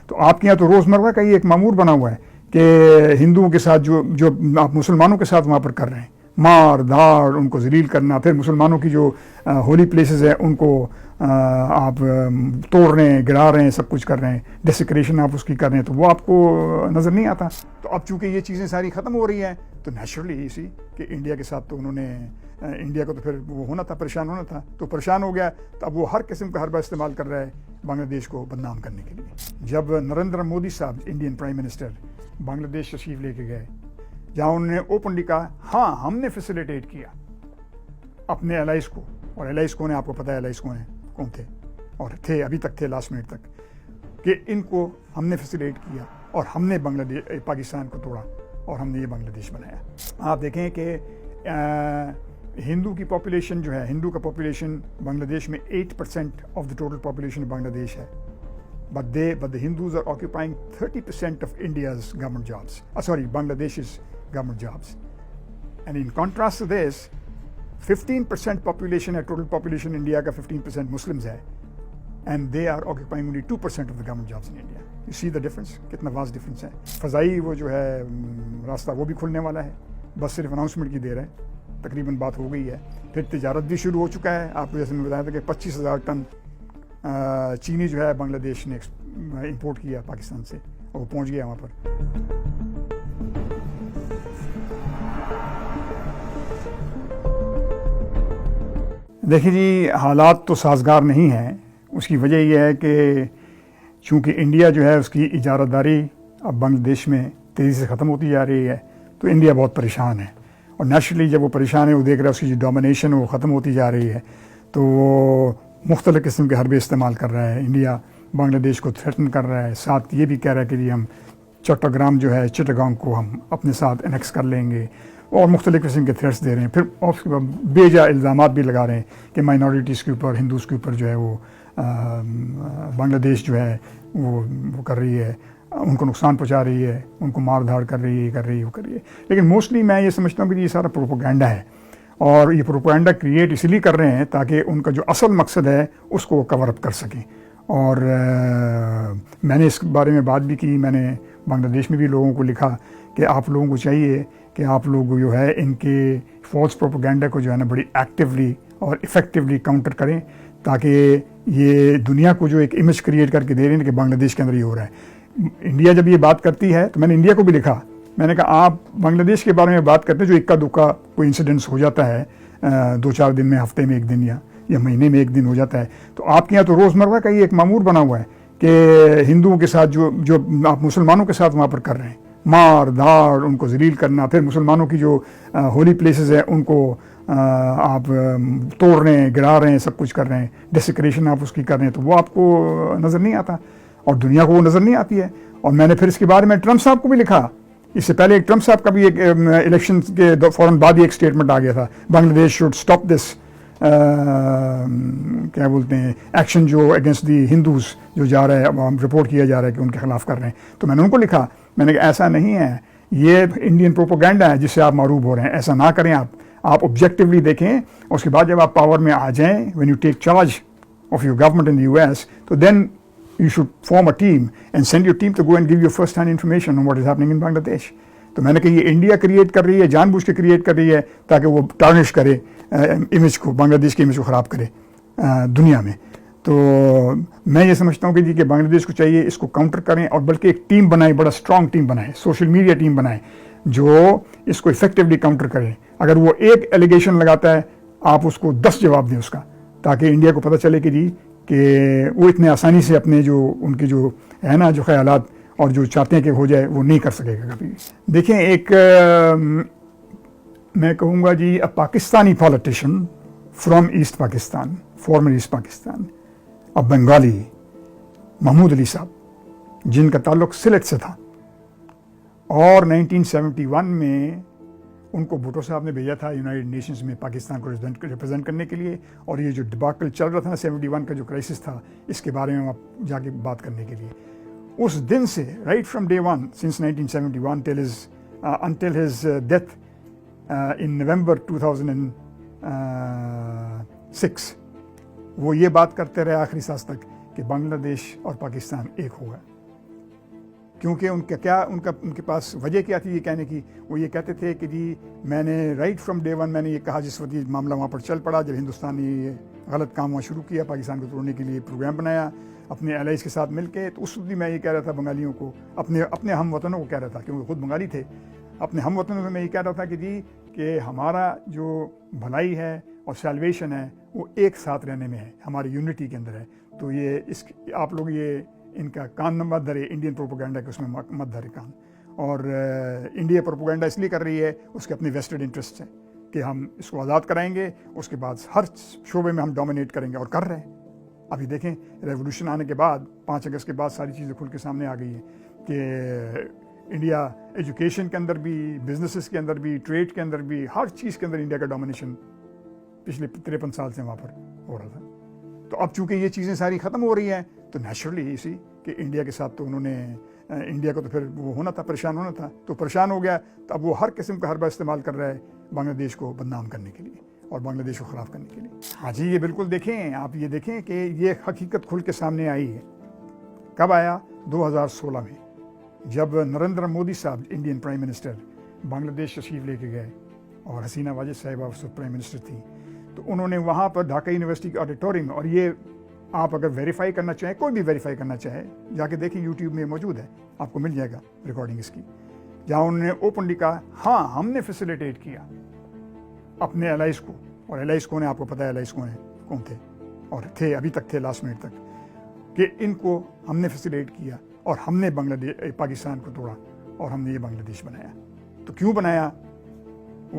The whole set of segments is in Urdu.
تو آپ کے یہاں تو روزمرہ کا یہ ایک معمول بنا ہوا ہے کہ ہندوؤں کے ساتھ جو آپ مسلمانوں کے ساتھ وہاں پر کر رہے ہیں، مار دھاڑ، ان کو ذلیل کرنا، پھر مسلمانوں کی جو ہولی پلیسز ہیں ان کو آپ توڑ رہے ہیں، گرا رہے ہیں، سب کچھ کر رہے ہیں، ڈیسیکریشن آپ اس کی کر رہے ہیں، تو وہ آپ کو نظر نہیں آتا. تو اب چونکہ یہ چیزیں ساری ختم ہو رہی ہیں تو نیچرلی اسی کہ انڈیا کے ساتھ تو انہوں نے انڈیا کو تو پھر وہ ہونا تھا، پریشان ہونا تھا، تو پریشان ہو گیا. تو اب وہ ہر قسم کا حربہ استعمال کر رہا ہے بنگلہ دیش کو بدنام کرنے کے لیے. جب نریندر مودی صاحب انڈین پرائم منسٹر بنگلہ دیش تشریف لے کے گئے، جہاں انہوں نے اوپنلی کہا ہاں ہم نے فیسیلیٹیٹ کیا اپنے الائز کو، اور الائز کون ہے آپ کو پتہ ہے الائز کون تھے، اور تھے ابھی تک تھے لاسٹ منٹ تک، کہ ان کو ہم نے فیسیلیٹ کیا اور ہم نے پاکستان کو توڑا اور ہم نے یہ بنگلہ دیش بنایا. آپ دیکھیں کہ ہندو کی پاپولیشن جو ہے، ہندو کا پاپولیشن بنگلہ دیش میں 8% آف دا ٹوٹل پاپولیشن بنگلہ دیش ہے. But the Hindus are occupying 30% of India's government jobs. Bangladesh's government jobs. And in contrast to this, 15% population ہے total population India کا 15% Muslims ہے. And they are occupying only 2% of the government jobs in India. You see the difference? کتنا vast difference ہے. فضائی وہ جو ہے راستہ وہ بھی کھلنے والا ہے. بس صرف اناؤنسمنٹ کی دیر ہے. تقریباً بات ہو گئی ہے. پھر تجارت بھی شروع ہو چکا ہے. آپ کو جیسے میں بتایا تھا کہ 25,000 ٹن چینی جو ہے بنگلہ دیش نے امپورٹ کیا پاکستان سے، اور وہ پہنچ گیا وہاں پر. دیکھیے جی، حالات تو سازگار نہیں ہیں. اس کی وجہ یہ ہے کہ چونکہ انڈیا جو ہے اس کی اجارت داری اب بنگلہ دیش میں تیزی سے ختم ہوتی جا رہی ہے، تو انڈیا بہت پریشان ہے. اور نیچرلی جب وہ پریشان ہے، وہ دیکھ رہا ہے اس کی جو ڈومینیشن وہ ختم ہوتی جا رہی ہے، تو وہ مختلف قسم کے حربے استعمال کر رہا ہے. انڈیا بنگلہ دیش کو تھریٹن کر رہا ہے، ساتھ یہ بھی کہہ رہا ہے کہ جی ہم چٹاگرام جو ہے، چٹاگانگ کو ہم اپنے ساتھ انیکس کر لیں گے، اور مختلف قسم کے تھریٹس دے رہے ہیں. پھر اس کے بعد بے جا الزامات بھی لگا رہے ہیں کہ مائنورٹیز کے اوپر، ہندوز کے اوپر جو ہے وہ بنگلہ دیش جو ہے وہ کر رہی ہے، ان کو نقصان پہنچا رہی ہے، ان کو مار دھاڑ کر رہی ہے، وہ کر رہی ہے. لیکن موسٹلی میں یہ سمجھتا ہوں کہ یہ سارا پروپیگنڈا ہے، اور یہ پروپیگنڈا کریٹ اس لیے کر رہے ہیں تاکہ ان کا جو اصل مقصد ہے اس کو کور اپ کر سکیں. اور میں نے اس بارے میں بات بھی کی. میں نے بنگلہ دیش میں بھی لوگوں کو لکھا کہ آپ لوگوں کو چاہیے کہ آپ لوگ جو ہے ان کے فالس پروپیگنڈا کو جو ہے نا بڑی ایکٹیولی اور افیکٹولی کاؤنٹر کریں، تاکہ یہ دنیا کو جو ایک امیج کریٹ کر کے دے رہے ہیں کہ بنگلہ دیش کے اندر یہ ہو رہا ہے. انڈیا جب یہ بات کرتی ہے تو میں نے انڈیا کو بھی لکھا، میں نے کہا آپ بنگلہ دیش کے بارے میں بات کرتے ہیں جو اکا دکا کوئی انسیڈنٹس ہو جاتا ہے 2-4 دن میں، ہفتے میں 1 دن یا مہینے میں 1 دن ہو جاتا ہے، تو آپ کے یہاں تو روزمرہ کا یہ ایک معمول بنا ہوا ہے کہ ہندوؤں کے ساتھ جو آپ مسلمانوں کے ساتھ وہاں پر کر رہے ہیں، مار دھاڑ، ان کو ذلیل کرنا، پھر مسلمانوں کی جو ہولی پلیسز ہیں ان کو آپ توڑ رہے ہیں، گرا رہے ہیں، سب کچھ کر رہے ہیں، ڈیسیکریشن آپ اس کی کر رہے ہیں، تو وہ آپ کو نظر نہیں آتا، اور دنیا کو وہ نظر نہیں آتی ہے. اور میں نے پھر اس کے بارے میں ٹرمپ صاحب کو بھی لکھا. اس سے پہلے ایک ٹرمپ صاحب کا بھی ایک الیکشن کے فوراً بعد ہی ایک اسٹیٹمنٹ آ گیا تھا، بنگلہ دیش شوڈ اسٹاپ دس کیا بولتے ہیں ایکشن جو اگینسٹ دی ہندوز جو جا رہا ہے، ہم رپورٹ کیا جا رہا ہے کہ ان کے خلاف کر رہے ہیں. تو میں نے ان کو لکھا، میں نے کہا ایسا نہیں ہے، یہ انڈین پروپیگنڈا ہے جس سے آپ معروف ہو رہے ہیں. ایسا نہ کریں، آپ آبجیکٹیولی دیکھیں، اور اس کے بعد جب آپ پاور میں آ جائیں، when you take charge of your government in the US، تو دین you should form a team and send your team to go and give you first hand information on what is happening in Bangladesh. تو میں نے کہا یہ انڈیا کریٹ کر رہی ہے، جان بوجھ کے کریٹ کر رہی ہے تاکہ وہ ٹارنش کرے امیج کو، بنگلہ دیش کی امیج کو خراب کرے دنیا میں. تو میں یہ سمجھتا ہوں کہ جی کہ بنگلہ دیش کو چاہیے اس کو کاؤنٹر کریں، اور بلکہ ایک ٹیم بنائیں، بڑا اسٹرانگ ٹیم بنائیں، سوشل میڈیا ٹیم بنائیں جو اس کو افیکٹولی کاؤنٹر کریں. اگر وہ ایک ایلیگیشن لگاتا ہے، آپ اس کو 10 جواب دیں اس کا، تاکہ انڈیا کو پتہ چلے کہ جی کہ وہ اتنے آسانی سے اپنے جو ان کے جو ہے نا جو خیالات اور جو چاہتے ہیں کہ ہو جائے وہ نہیں کر سکے گا کبھی. دیکھیں ایک میں کہوں گا جی Pakistani politician from East Pakistan, former East Pakistan, Bengali Mahmud Ali صاحب، جن کا تعلق سلٹ سے تھا، اور 1971 میں ان کو بھٹو صاحب نے بھیجا تھا یونائٹڈ نیشنز میں پاکستان کو ریپرزینٹ کرنے کے لیے. اور یہ جو ڈباکل چل رہا تھا نا 71 کا جو کرائسس تھا، اس کے بارے میں آپ جا کے بات کرنے کے لیے، اس دن سے right from day one since 1971 until his death in November 2006 وہ یہ بات کرتے رہے آخری سانس تک کہ بنگلہ دیش اور پاکستان ایک ہوگا. کیونکہ ان کے پاس وجہ کیا تھی یہ کہنے کی؟ وہ یہ کہتے تھے کہ جی میں نے رائٹ فرام ڈے ون میں نے یہ کہا، جس وقت یہ معاملہ وہاں پر چل پڑا، جب ہندوستان نے یہ غلط کام وہاں شروع کیا، پاکستان کو توڑنے کے لیے پروگرام بنایا اپنے الائز کے ساتھ مل کے، تو اس وقت بھی میں یہ کہہ رہا تھا بنگالیوں کو، اپنے ہم وطنوں کو کہہ رہا تھا، کیونکہ خود بنگالی تھے، اپنے ہم وطنوں سے میں یہ کہہ رہا تھا کہ جی کہ ہمارا جو بھلائی ہے اور سیلویشن ہے وہ ایک ساتھ رہنے میں ہے، ہماری یونٹی کے اندر ہے۔ تو یہ آپ لوگ یہ ان کا کان نہ مت دھرے انڈین پروپیگنڈا کے، اس میں مت دھرے کان۔ اور انڈیا پروپیگنڈا اس لیے کر رہی ہے، اس کے اپنے ویسٹڈ انٹرسٹ ہیں کہ ہم اس کو آزاد کرائیں گے، اس کے بعد ہر شعبے میں ہم ڈومینیٹ کریں گے، اور کر رہے ہیں۔ ابھی دیکھیں ریولوشن آنے کے بعد 5 اگست کے بعد ساری چیزیں کھل کے سامنے آ گئی ہیں کہ انڈیا ایجوکیشن کے اندر بھی، بزنسز کے اندر بھی، ٹریڈ کے اندر بھی، ہر چیز کے اندر انڈیا کا ڈومینیشن پچھلے 53 سال سے وہاں پر ہو رہا تھا۔ تو اب چونکہ یہ چیزیں ساری ختم ہو رہی ہیں تو نیچرلی اسی کہ انڈیا کے ساتھ تو انہوں نے انڈیا کو تو پھر وہ ہونا تھا، پریشان ہونا تھا، تو پریشان ہو گیا، تو اب وہ ہر قسم کا حربہ استعمال کر رہا ہے بنگلہ دیش کو بدنام کرنے کے لیے اور بنگلہ دیش کو خراب کرنے کے لیے۔ ہاں جی، یہ بالکل دیکھیں، آپ یہ دیکھیں کہ یہ حقیقت کھل کے سامنے آئی ہے۔ کب آیا؟ 2016 میں، جب نریندر مودی صاحب انڈین پرائم منسٹر بنگلہ دیش تشریف لے کے گئے اور حسینہ واجد صاحبہ اس وقت پرائم منسٹر تھی، تو انہوں نے وہاں پر ڈھاکہ یونیورسٹی کے آڈیٹوریم میں، اور یہ آپ اگر ویریفائی کرنا چاہیں، کوئی بھی ویریفائی کرنا چاہے، جا کے دیکھیں یوٹیوب میں موجود ہے، آپ کو مل جائے گا ریکارڈنگ اس کی، جہاں انہوں نے اوپنلی کہا ہاں ہم نے فیسیلیٹیٹ کیا اپنے الائز کو، اور الائز کون ہے آپ کو پتہ ہے الائز کون تھے، اور تھے ابھی تک تھے لاسٹ منٹ تک، کہ ان کو ہم نے فیسیلیٹ کیا اور ہم نے پاکستان کو توڑا اور ہم نے یہ بنگلہ دیش بنایا۔ تو کیوں بنایا؟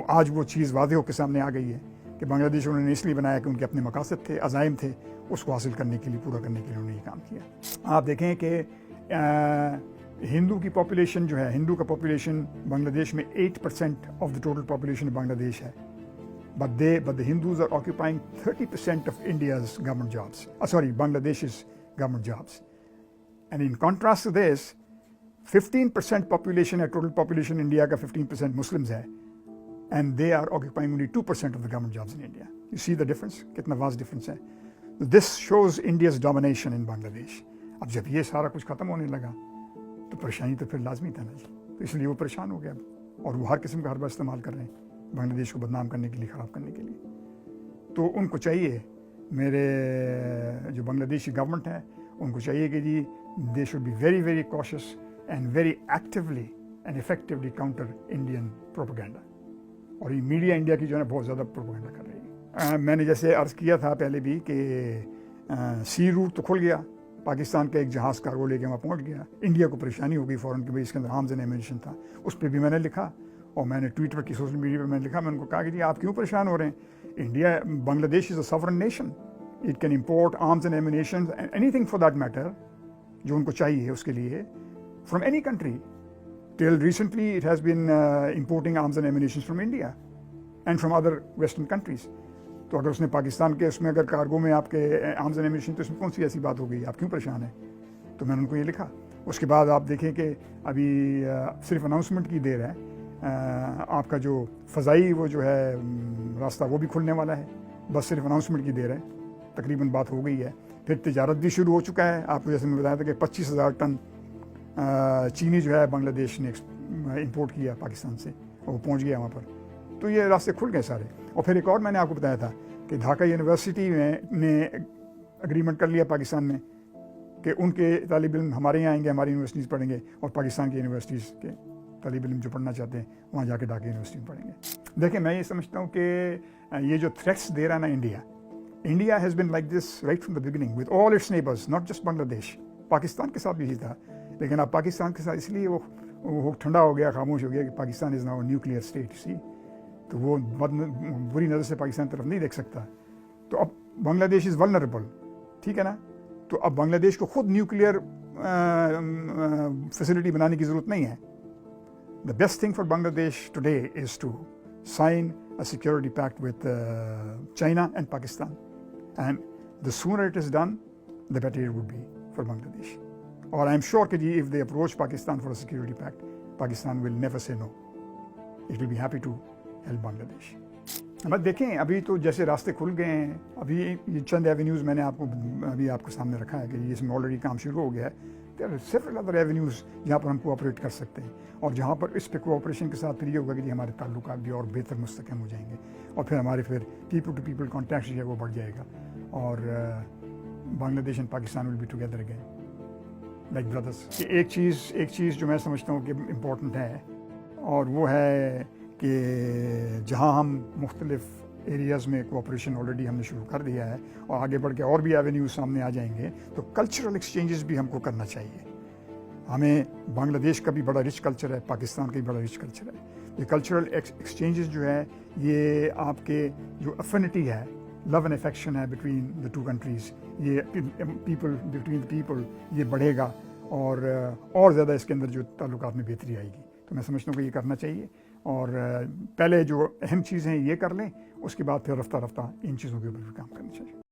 آج وہ چیز واضح ہو کے سامنے آ گئی ہے کہ بنگلہ دیش انہوں نے اس لیے بنایا کہ ان کے اپنے مقاصد تھے، عزائم تھے، اس کو حاصل کرنے کے لیے، پورا کرنے کے لیے انہوں نے یہ کام کیا۔ آپ دیکھیں کہ ہندو کی پاپولیشن جو ہے، ہندو کا پاپولیشن بنگلہ دیش میں 8% آف دا ٹوٹل پاپولیشن بنگلہ دیش ہے، but the Hindus are occupying 30% of India's government jobs. Bangladesh's government jobs. And in contrast to this, 15% population, total population India ka 15% Muslims hai, and they are occupying only 2% of the government jobs in India. You see the difference? Kitna vast difference hai. This shows India's domination in Bangladesh. اب جب یہ سارا کچھ ختم ہونے لگا تو پریشانی تو پھر لازمی تھا نا جی، تو اس لیے وہ پریشان ہو گیا اور وہ ہر قسم کا حربہ استعمال کر رہے ہیں بنگلہ دیش کو بدنام کرنے کے لیے، خراب کرنے کے لیے۔ تو ان کو چاہیے، میرے جو بنگلہ دیشی گورنمنٹ ہے ان کو چاہیے کہ جی they should be very very cautious and very actually and effectually counter Indian propaganda, اور یہ میڈیا انڈیا کی جو ہے بہت زیادہ پروپیگنڈا کر رہی ہے۔ میں نے جیسے عرض کیا تھا پہلے بھی کہ سی روٹ تو کھل گیا، پاکستان کا ایک جہاز کارگو لے کے وہاں پہنچ گیا، انڈیا کو پریشانی ہو گئی فوراً کہ بھائی اس کے اندر آرمز اینڈ ایمونیشن تھا، اس پہ بھی میں نے لکھا اور میں نے ٹویٹر کی سوشل میڈیا پہ میں نے لکھا، میں ان کو کہا کہ جی آپ کیوں پریشان ہو رہے ہیں؟ India, Bangladesh is a sovereign nation, it can import arms and ammunition anything for that matter, جو ان کو چاہیے اس کے لیے، from any country. Till recently it has been importing arms and ammunition from India and from other western countries. تو اگر اس نے پاکستان کے اس میں اگر کارگو میں آپ کے آرمز اینڈ ایمونیشن، تو اس میں کون سی ایسی بات ہو گئی؟ آپ کیوں پریشان ہیں؟ تو میں نے ان کو یہ لکھا۔ اس کے بعد آپ دیکھیں کہ ابھی صرف اناؤنسمنٹ کی دیر ہے، آپ کا جو فضائی وہ جو ہے راستہ وہ بھی کھلنے والا ہے، بس صرف اناؤنسمنٹ کی دیر ہے، تقریباً بات ہو گئی ہے۔ پھر تجارت بھی شروع ہو چکا ہے، آپ کو جیسے میں بتایا تھا کہ 25,000 ٹن چینی جو ہے بنگلہ دیش نے امپورٹ کیا پاکستان سے، اور وہ پہنچ گیا وہاں پر، تو یہ راستے کھل گئے سارے۔ اور پھر ایک اور میں نے آپ کو بتایا تھا کہ ڈھاکہ یونیورسٹی نے اگریمنٹ کر لیا پاکستان نے کہ ان کے طالب علم ہمارے یہاں آئیں گے، ہماری یونیورسٹیز پڑھیں گے، اور پاکستان کی یونیورسٹیز کے طالب علم جو پڑھنا چاہتے ہیں وہاں جا کے ڈھاکہ یونیورسٹی میں پڑھیں گے۔ دیکھیں میں یہ سمجھتا ہوں کہ یہ جو تھریٹس دے رہا نا India has been like this right from the beginning with all its neighbours, not just Bangladesh. Pakistan کے ساتھ بھی یہی تھا، لیکن اب پاکستان کے ساتھ اس لیے وہ ٹھنڈا ہو گیا، خاموش ہو گیا کہ Pakistan is now nuclear state, see تو وہ بری نظر سے پاکستان طرف نہیں دیکھ سکتا۔ تو اب بنگلہ دیش از ولنریبل، ٹھیک ہے نا، تو اب بنگلہ دیش کو خود نیوکلیئر فیسلٹی بنانے کی ضرورت نہیں ہے۔ The best thing for Bangladesh today is to sign a security pact with China and Pakistan, and the sooner it is done, the better it would be for Bangladesh. Or I am sure that if they approach Pakistan for a security pact, Pakistan will never say no. It will be happy to help Bangladesh. اب دیکھیں ابھی تو جیسے راستے کھل گئے ہیں، ابھی یہ چند ایونیوز میں نے آپ کو ابھی آپ کے سامنے رکھا ہے کہ اس میں آلریڈی کام شروع ہو گیا ہے۔ there are several other avenues جہاں پر ہم کوآپریٹ کر سکتے ہیں, اور جہاں پر اس پہ کوآپریشن کے ساتھ پھر یہ ہوگا کہ جی ہمارے تعلقات بھی اور بہتر مستحکم ہو جائیں گے, اور پھر ہمارے پیپل ٹو پیپل کانٹیکٹ جو ہے وہ بڑھ جائے گا, اور Bangladesh and Pakistan will be together again like brothers. ایک چیز جو میں سمجھتا ہوں کہ امپورٹنٹ ہے, اور وہ ہے کہ جہاں ہم مختلف ایریاز میں کوآپریشن آلریڈی ہم نے شروع کر دیا ہے, اور آگے بڑھ کے اور بھی ایونیوز سامنے آ جائیں گے, تو کلچرل ایکسچینجز بھی ہم کو کرنا چاہیے. ہمیں بنگلہ دیش کا بھی بڑا رچ کلچر ہے, پاکستان کا بھی بڑا رچ کلچر ہے. یہ کلچرل ایکسچینجز جو ہے یہ آپ کے جو افینٹی ہے, لو اینڈ افیکشن ہے بٹوین دا ٹو کنٹریز, یہ پیپل بٹوین پیپل یہ بڑھے گا, اور زیادہ اس کے اندر جو تعلقات میں بہتری آئے گی. تو میں سمجھتا ہوں کہ یہ کرنا چاہیے, اور پہلے جو اہم چیزیں یہ کر لیں, اس کے بعد پھر رفتہ رفتہ ان چیزوں کے اوپر بھی کام کرنا چاہیے.